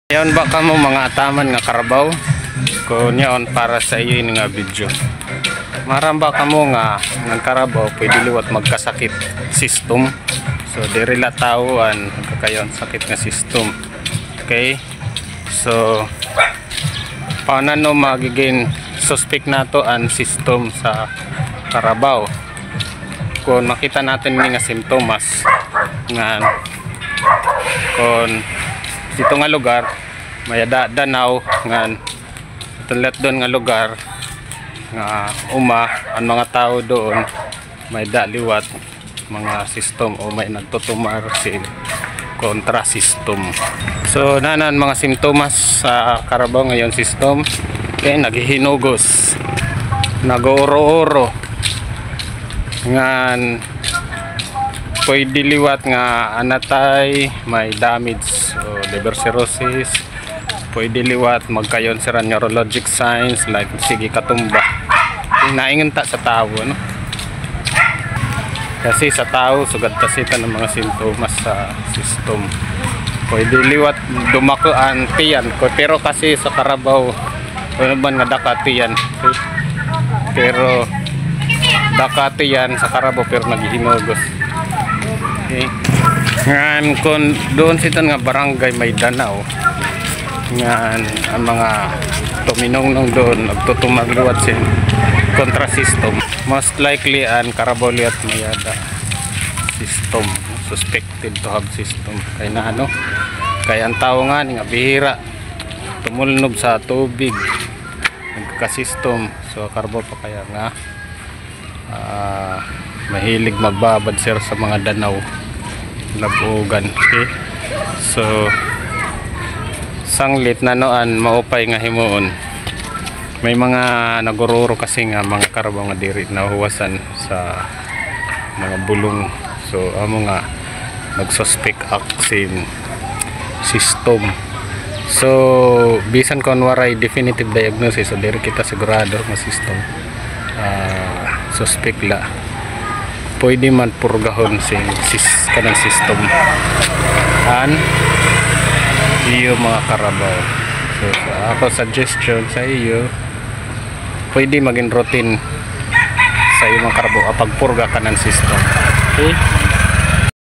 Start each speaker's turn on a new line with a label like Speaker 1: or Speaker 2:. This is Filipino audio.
Speaker 1: Yan ba ka mo mga ataman nga karabaw? Kung yan para sa iyo ini nga video. Maramba ka mo nga ng karabaw pwede liwat magkasakit system. So diri la tawon kakayon sakit nga system. Okay? So paano no magiging suspect nato ang system sa karabaw? Kung makita natin ni nga simptomas nga kung dito nga lugar may danaw nga tulat doon nga lugar nga ang mga tao doon may daliwat mga system o may nagtutumar si kontra system. So nanan mga simptomas sa karabaw ngayon system kay naghihinugos, nag-oro-oro ngan pwede liwat nga anatay may damage o liver cirrhosis, pwede liwat magkayon sira neurologic signs like sige katumba naingon ta sa tao no? Kasi sa tao sugad tasita ng mga sintomas sa system pwede liwat dumako ang tiyan pero kasi sa karabaw ano ba nga dakatiyan pero dakatiyan sa karabaw pero naghihinugos. Okay. Ngan kung doon sito nga barangay may danaw ngan ang mga tuminong doon nagtutumagluwat sin kontra system most likely ang karabaw liat mayada system suspected to have system kay na ano kay ang tao nga nga bihira tumulnob sa tubig nagka-system so karabaw pa kaya nga mahilig magbabad sir sa mga danaw labugan. Okay? So sanglit na noan maupay nga himuon may mga nagururo kasi nga mga karabaw nga diri nahuwasan sa mga bulong so amo nga nagsuspect aksin system so bisan kon waray definitive diagnosis so diri kita sigurado nga system suspect la pwede man purgahon kanang system an iyo mga karabaw. So ako suggestion sa iyo pwede maging routine sa iyo mga karabaw pagpurga kanang system. Okay?